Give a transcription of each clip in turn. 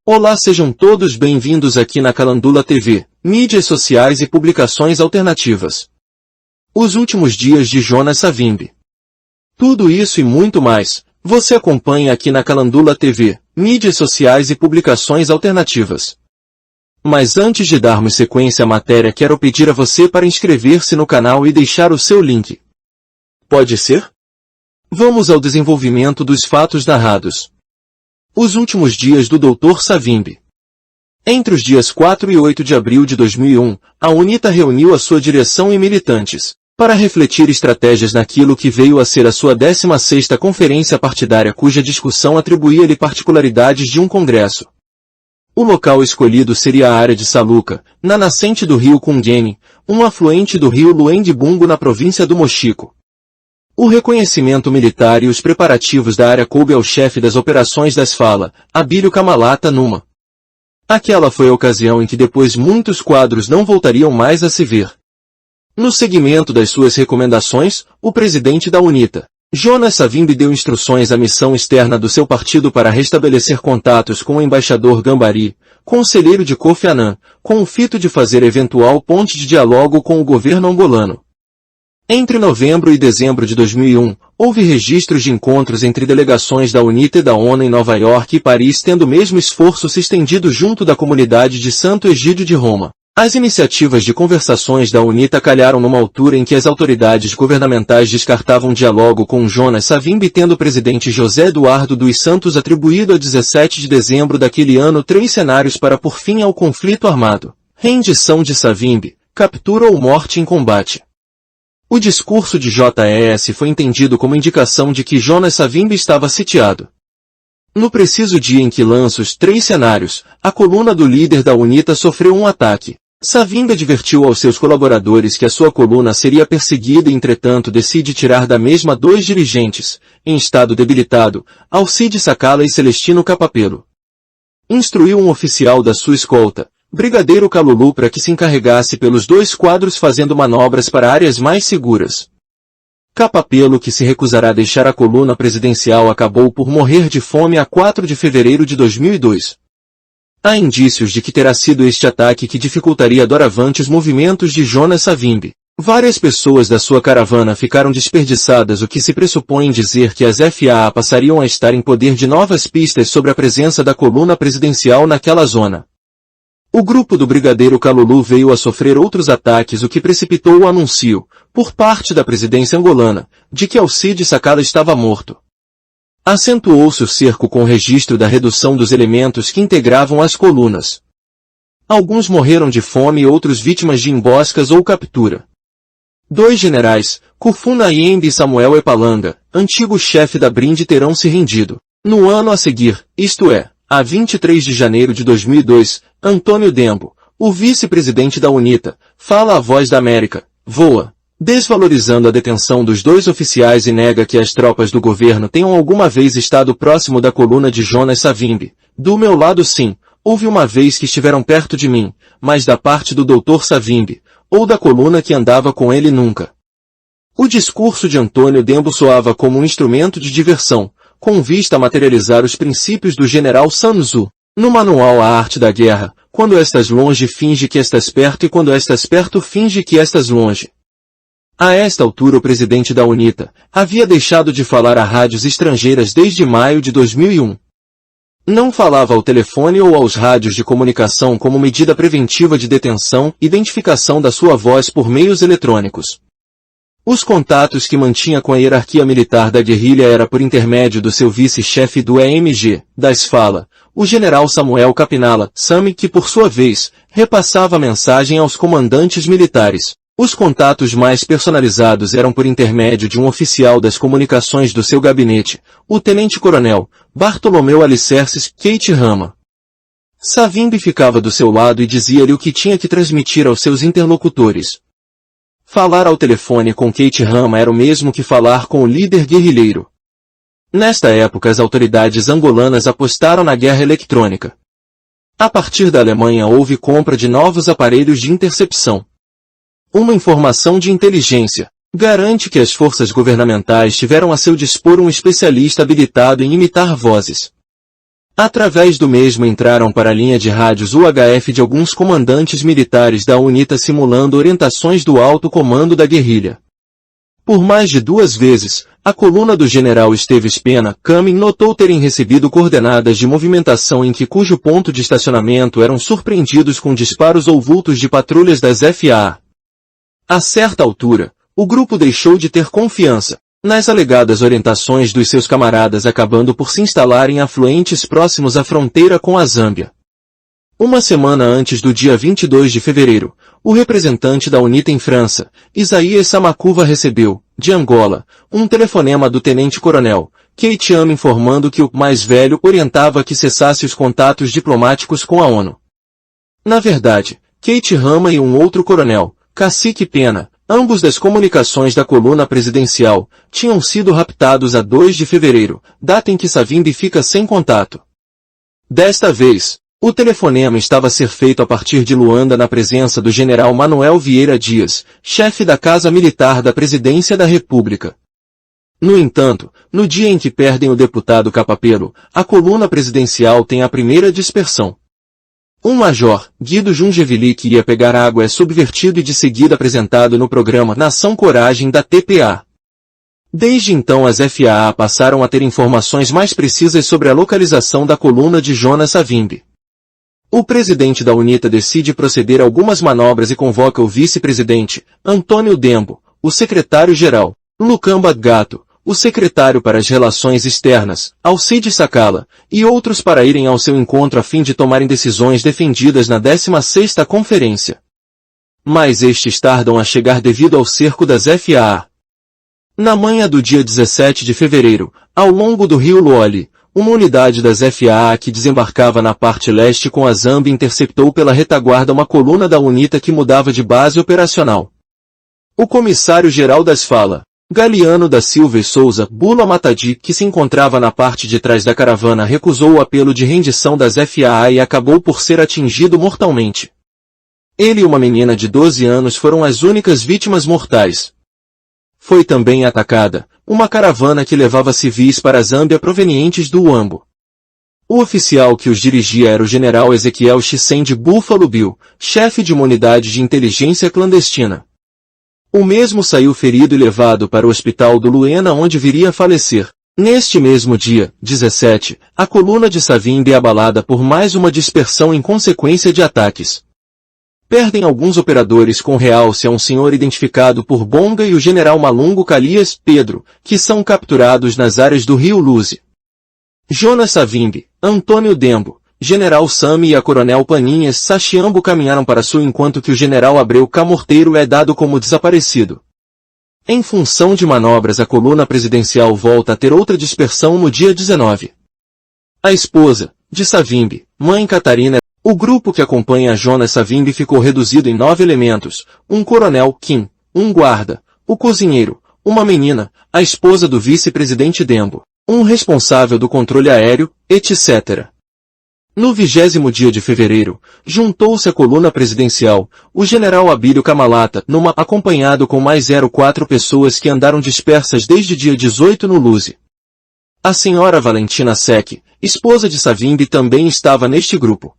Olá, sejam todos bem-vindos aqui na Calandula TV, mídias sociais e publicações alternativas. Os últimos dias de Jonas Savimbi. Tudo isso e muito mais, você acompanha aqui na Calandula TV, mídias sociais e publicações alternativas. Mas antes de darmos sequência à matéria, quero pedir a você para inscrever-se no canal e deixar o seu link. Pode ser? Vamos ao desenvolvimento dos fatos narrados. Os últimos dias do Dr. Savimbi. Entre os dias 4 e 8 de abril de 2001, a UNITA reuniu a sua direção e militantes, para refletir estratégias naquilo que veio a ser a sua 16ª conferência partidária, cuja discussão atribuía-lhe particularidades de um congresso. O local escolhido seria a área de Saluca, na nascente do rio Kungeni, um afluente do rio Luendibungo na província do Mochico. O reconhecimento militar e os preparativos da área coube ao chefe das operações da SFALA, Abílio Kamalata Numa. Aquela foi a ocasião em que depois muitos quadros não voltariam mais a se ver. No seguimento das suas recomendações, o presidente da UNITA, Jonas Savimbi, deu instruções à missão externa do seu partido para restabelecer contatos com o embaixador Gambari, conselheiro de Kofi Annan, com o fito de fazer eventual ponte de diálogo com o governo angolano. Entre novembro e dezembro de 2001, houve registros de encontros entre delegações da UNITA e da ONU em Nova York e Paris, tendo o mesmo esforço se estendido junto da comunidade de Santo Egídio de Roma. As iniciativas de conversações da UNITA calharam numa altura em que as autoridades governamentais descartavam diálogo com Jonas Savimbi, tendo o presidente José Eduardo dos Santos atribuído a 17 de dezembro daquele ano 3 cenários para pôr fim ao conflito armado: rendição de Savimbi, captura ou morte em combate. O discurso de JES foi entendido como indicação de que Jonas Savimbi estava sitiado. No preciso dia em que lança os 3 cenários, a coluna do líder da UNITA sofreu um ataque. Savimbi advertiu aos seus colaboradores que a sua coluna seria perseguida e, entretanto, decide tirar da mesma 2 dirigentes, em estado debilitado, Alcide Sacala e Celestino Capapelo. Instruiu um oficial da sua escolta, Brigadeiro Kalulu, para que se encarregasse pelos 2 quadros, fazendo manobras para áreas mais seguras. Capapelo, que se recusará a deixar a coluna presidencial, acabou por morrer de fome a 4 de fevereiro de 2002. Há indícios de que terá sido este ataque que dificultaria doravante os movimentos de Jonas Savimbi. Várias pessoas da sua caravana ficaram desperdiçadas, o que se pressupõe dizer que as FAA passariam a estar em poder de novas pistas sobre a presença da coluna presidencial naquela zona. O grupo do Brigadeiro Kalulu veio a sofrer outros ataques, o que precipitou o anúncio, por parte da presidência angolana, de que Alcide Sacala estava morto. Acentuou-se o cerco com o registro da redução dos elementos que integravam as colunas. Alguns morreram de fome e outros vítimas de emboscas ou captura. 2 generais, Kufu Nayembe e Samuel Epalanga, antigo chefe da Brinde, terão se rendido. No ano a seguir, isto é, a 23 de janeiro de 2002, Antônio Dembo, o vice-presidente da UNITA, fala à Voz da América, VOA, desvalorizando a detenção dos 2 oficiais, e nega que as tropas do governo tenham alguma vez estado próximo da coluna de Jonas Savimbi. Do meu lado, sim, houve uma vez que estiveram perto de mim, mas da parte do Dr. Savimbi, ou da coluna que andava com ele, nunca. O discurso de Antônio Dembo soava como um instrumento de diversão, com vista a materializar os princípios do general Sun Tzu. No manual A Arte da Guerra, quando estás longe finge que estás perto, e quando estás perto finge que estás longe. A esta altura o presidente da UNITA havia deixado de falar a rádios estrangeiras desde maio de 2001. Não falava ao telefone ou aos rádios de comunicação como medida preventiva de detenção e identificação da sua voz por meios eletrônicos. Os contatos que mantinha com a hierarquia militar da guerrilha era por intermédio do seu vice-chefe do EMG, da SFALA, o general Samuel Kapinala Sami, que por sua vez, repassava a mensagem aos comandantes militares. Os contatos mais personalizados eram por intermédio de um oficial das comunicações do seu gabinete, o tenente-coronel Bartolomeu Alicerces Keiti Rama. Savimbi ficava do seu lado e dizia-lhe o que tinha que transmitir aos seus interlocutores. Falar ao telefone com Keiti Rama era o mesmo que falar com o líder guerrilheiro. Nesta época as autoridades angolanas apostaram na guerra eletrônica. A partir da Alemanha houve compra de novos aparelhos de intercepção. Uma informação de inteligência garante que as forças governamentais tiveram a seu dispor um especialista habilitado em imitar vozes. Através do mesmo entraram para a linha de rádios UHF de alguns comandantes militares da UNITA simulando orientações do alto comando da guerrilha. Por mais de 2 vezes, a coluna do general Esteves Pena Camin notou terem recebido coordenadas de movimentação em cujo ponto de estacionamento eram surpreendidos com disparos ou vultos de patrulhas das FAA. A certa altura, o grupo deixou de ter confiança nas alegadas orientações dos seus camaradas, acabando por se instalar em afluentes próximos à fronteira com a Zâmbia. Uma semana antes do dia 22 de fevereiro, o representante da UNITA em França, Isaías Samakuva, recebeu, de Angola, um telefonema do tenente-coronel Keith Ama informando que o mais velho orientava que cessasse os contatos diplomáticos com a ONU. Na verdade, Keith Ama e um outro coronel, Cacique Pena, ambos das comunicações da coluna presidencial, tinham sido raptados a 2 de fevereiro, data em que Savimbi fica sem contato. Desta vez, o telefonema estava a ser feito a partir de Luanda na presença do general Manuel Vieira Dias, chefe da Casa Militar da Presidência da República. No entanto, no dia em que perdem o deputado Capapelo, a coluna presidencial tem a primeira dispersão. Um major, Guido Jungevili, que ia pegar água, é subvertido e de seguida apresentado no programa Nação Coragem da TPA. Desde então as FAA passaram a ter informações mais precisas sobre a localização da coluna de Jonas Savimbi. O presidente da UNITA decide proceder a algumas manobras e convoca o vice-presidente, Antônio Dembo, o secretário-geral, Lukamba Gato, o secretário para as Relações Externas, Alcide Sakala, e outros para irem ao seu encontro a fim de tomarem decisões defendidas na 16ª Conferência. Mas estes tardam a chegar devido ao cerco das FAA. Na manhã do dia 17 de fevereiro, ao longo do rio Luoli, uma unidade das FAA que desembarcava na parte leste com a Zâmbia interceptou pela retaguarda uma coluna da UNITA que mudava de base operacional. O comissário-geral das FALA, Galiano da Silva e Souza Bula Matadi, que se encontrava na parte de trás da caravana, recusou o apelo de rendição das FAA e acabou por ser atingido mortalmente. Ele e uma menina de 12 anos foram as únicas vítimas mortais. Foi também atacada uma caravana que levava civis para a Zâmbia provenientes do Uambo. O oficial que os dirigia era o general Ezequiel Chisende Buffalo Bill, chefe de uma unidade de inteligência clandestina. O mesmo saiu ferido e levado para o hospital do Luena, onde viria a falecer. Neste mesmo dia, 17, a coluna de Savimbi é abalada por mais uma dispersão em consequência de ataques. Perdem alguns operadores com realce a um senhor identificado por Bonga e o general Malungo Calias Pedro, que são capturados nas áreas do rio Luze. Jonas Savimbi, Antônio Dembo, general Sami e a coronel Paninhas Sachiambo caminharam para sul, enquanto que o general Abreu Camorteiro é dado como desaparecido. Em função de manobras, a coluna presidencial volta a ter outra dispersão no dia 19. A esposa de Savimbi, mãe Catarina. O grupo que acompanha Jonas Savimbi ficou reduzido em 9 elementos, um coronel, Kim, um guarda, o cozinheiro, uma menina, a esposa do vice-presidente Dembo, um responsável do controle aéreo, etc. No 20º dia de fevereiro, juntou-se à coluna presidencial, o general Abílio Camalata, acompanhado com mais 4 pessoas que andaram dispersas desde dia 18 no Luze. A senhora Valentina Sec, esposa de Savimbi, também estava neste grupo.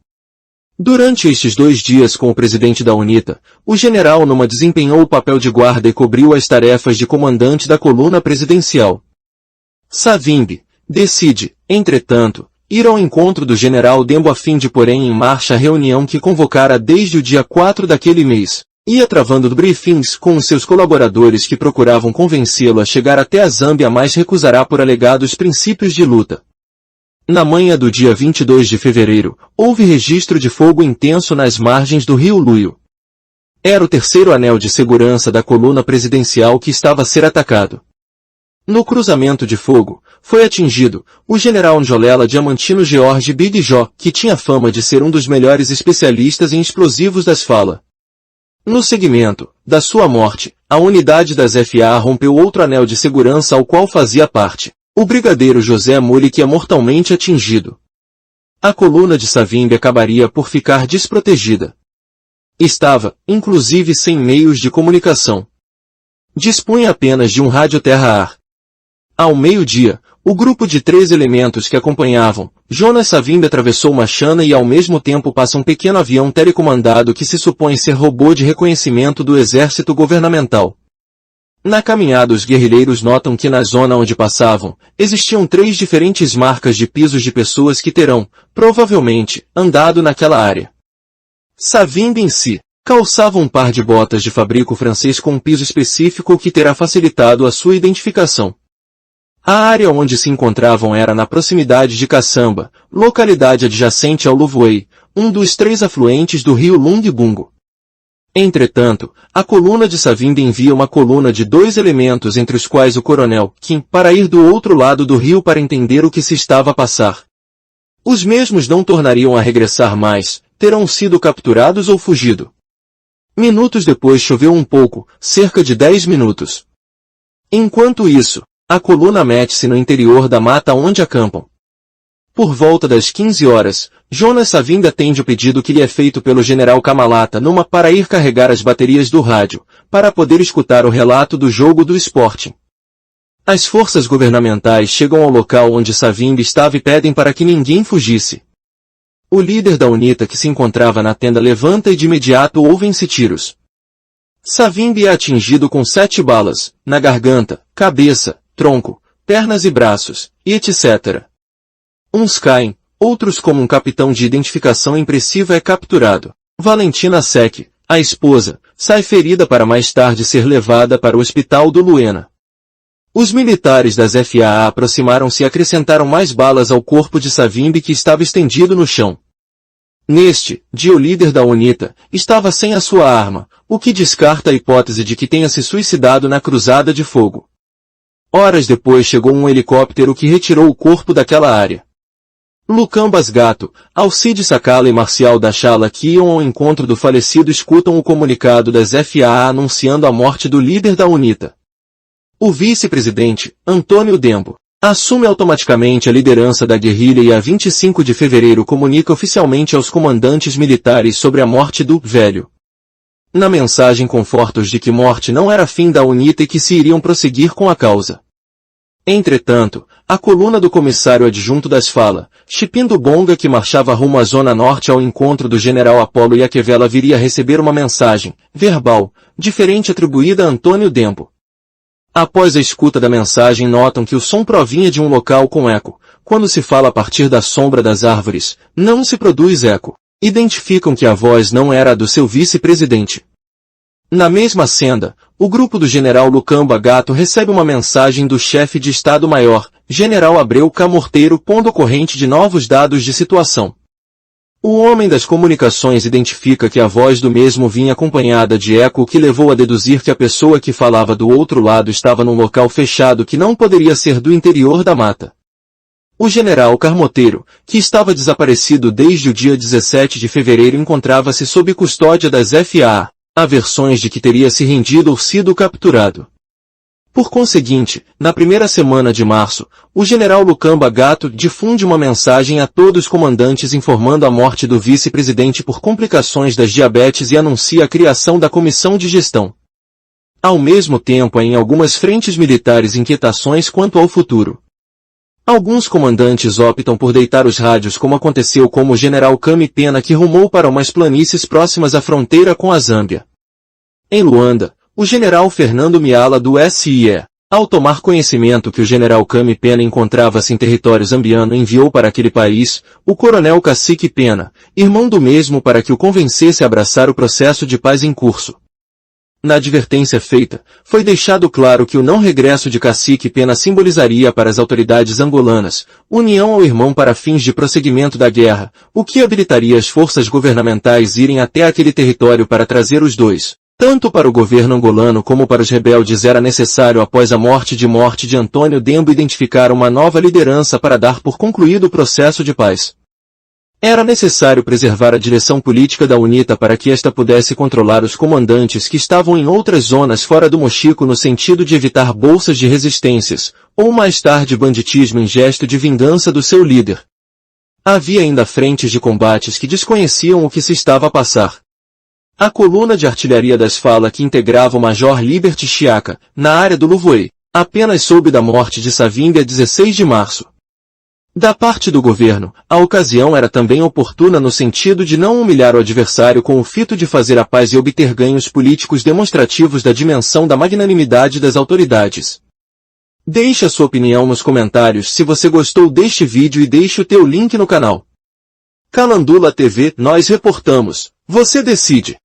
Durante estes 2 dias com o presidente da UNITA, o general desempenhou o papel de guarda e cobriu as tarefas de comandante da coluna presidencial. Savimbi decide, entretanto, ir ao encontro do general Dembo a fim de pôr em marcha a reunião que convocara desde o dia 4 daquele mês. Ia travando briefings com os seus colaboradores que procuravam convencê-lo a chegar até a Zâmbia, mas recusará por alegados princípios de luta. Na manhã do dia 22 de fevereiro, houve registro de fogo intenso nas margens do rio Luio. Era o terceiro anel de segurança da coluna presidencial que estava a ser atacado. No cruzamento de fogo, foi atingido o general Njolela Diamantino George Big Jó, que tinha fama de ser um dos melhores especialistas em explosivos das FALA. No seguimento da sua morte, a unidade das FAA rompeu outro anel de segurança ao qual fazia parte o brigadeiro José Muli, que é mortalmente atingido. A coluna de Savimbi acabaria por ficar desprotegida. Estava, inclusive, sem meios de comunicação. Dispunha apenas de um rádio terra-ar. Ao meio-dia, o grupo de 3 elementos que acompanhavam, Jonas Savimbi atravessou Machana e ao mesmo tempo passa um pequeno avião telecomandado que se supõe ser robô de reconhecimento do exército governamental. Na caminhada os guerrilheiros notam que na zona onde passavam, existiam 3 diferentes marcas de pisos de pessoas que terão, provavelmente, andado naquela área. Savimbi em si, calçava um par de botas de fabrico francês com um piso específico que terá facilitado a sua identificação. A área onde se encontravam era na proximidade de Caçamba, localidade adjacente ao Louvoué, um dos 3 afluentes do rio Lungbungo. Entretanto, a coluna de Savimbi envia uma coluna de 2 elementos entre os quais o coronel Kim para ir do outro lado do rio para entender o que se estava a passar. Os mesmos não tornariam a regressar mais, terão sido capturados ou fugido. Minutos depois choveu um pouco, cerca de 10 minutos. Enquanto isso, a coluna mete-se no interior da mata onde acampam. Por volta das 15 horas, Jonas Savimbi atende o pedido que lhe é feito pelo general Kamalata numa para ir carregar as baterias do rádio, para poder escutar o relato do jogo do Sporting. As forças governamentais chegam ao local onde Savimbi estava e pedem para que ninguém fugisse. O líder da UNITA que se encontrava na tenda levanta e de imediato ouvem-se tiros. Savimbi é atingido com 7 balas, na garganta, cabeça, tronco, pernas e braços, e etc. Uns caem, outros como um capitão de identificação impressiva é capturado. Valentina Sec, a esposa, sai ferida para mais tarde ser levada para o hospital do Luena. Os militares das FAA aproximaram-se e acrescentaram mais balas ao corpo de Savimbi que estava estendido no chão. Neste dia o líder da UNITA estava sem a sua arma, o que descarta a hipótese de que tenha se suicidado na cruzada de fogo. Horas depois chegou um helicóptero que retirou o corpo daquela área. Lucambas Gato, Alcide Sakala e Marcial Dachala que iam ao encontro do falecido escutam o comunicado das FAA anunciando a morte do líder da UNITA. O vice-presidente, Antônio Dembo, assume automaticamente a liderança da guerrilha e a 25 de fevereiro comunica oficialmente aos comandantes militares sobre a morte do velho. Na mensagem conforta-os de que morte não era fim da UNITA e que se iriam prosseguir com a causa. Entretanto, a coluna do comissário adjunto das fala, Chipindo Bonga que marchava rumo à zona norte ao encontro do general Apolo Iaquevela viria a receber uma mensagem, verbal, diferente atribuída a Antônio Dembo. Após a escuta da mensagem notam que o som provinha de um local com eco. Quando se fala a partir da sombra das árvores, não se produz eco. Identificam que a voz não era a do seu vice-presidente. Na mesma senda, o grupo do general Lucamba Gato recebe uma mensagem do chefe de Estado-Maior, general Abreu Camorteiro, pondo corrente de novos dados de situação. O homem das comunicações identifica que a voz do mesmo vinha acompanhada de eco, o que levou a deduzir que a pessoa que falava do outro lado estava num local fechado que não poderia ser do interior da mata. O general Carmoteiro, que estava desaparecido desde o dia 17 de fevereiro, encontrava-se sob custódia das FAA. Há versões de que teria se rendido ou sido capturado. Por conseguinte, na primeira semana de março, o general Lucamba Gato difunde uma mensagem a todos os comandantes informando a morte do vice-presidente por complicações das diabetes e anuncia a criação da comissão de gestão. Ao mesmo tempo há em algumas frentes militares inquietações quanto ao futuro. Alguns comandantes optam por deitar os rádios como aconteceu com o general Kami Pena que rumou para umas planícies próximas à fronteira com a Zâmbia. Em Luanda, o general Fernando Miala do SIE, ao tomar conhecimento que o general Kami Pena encontrava-se em território zambiano, enviou para aquele país o coronel Cacique Pena, irmão do mesmo, para que o convencesse a abraçar o processo de paz em curso. Na advertência feita, foi deixado claro que o não regresso de Cacique Pena simbolizaria para as autoridades angolanas união ao irmão para fins de prosseguimento da guerra, o que habilitaria as forças governamentais irem até aquele território para trazer os dois. Tanto para o governo angolano como para os rebeldes era necessário, após a morte de Antônio Dembo, identificar uma nova liderança para dar por concluído o processo de paz. Era necessário preservar a direção política da UNITA para que esta pudesse controlar os comandantes que estavam em outras zonas fora do Mochico, no sentido de evitar bolsas de resistências, ou mais tarde banditismo em gesto de vingança do seu líder. Havia ainda frentes de combates que desconheciam o que se estava a passar. A coluna de artilharia das Fala, que integrava o Major Liberty Chiaka, na área do Louvoué, apenas soube da morte de Savimbi a 16 de março. Da parte do governo, a ocasião era também oportuna no sentido de não humilhar o adversário com o fito de fazer a paz e obter ganhos políticos demonstrativos da dimensão da magnanimidade das autoridades. Deixe a sua opinião nos comentários se você gostou deste vídeo e deixe o teu link no canal. Calandula TV, nós reportamos, você decide.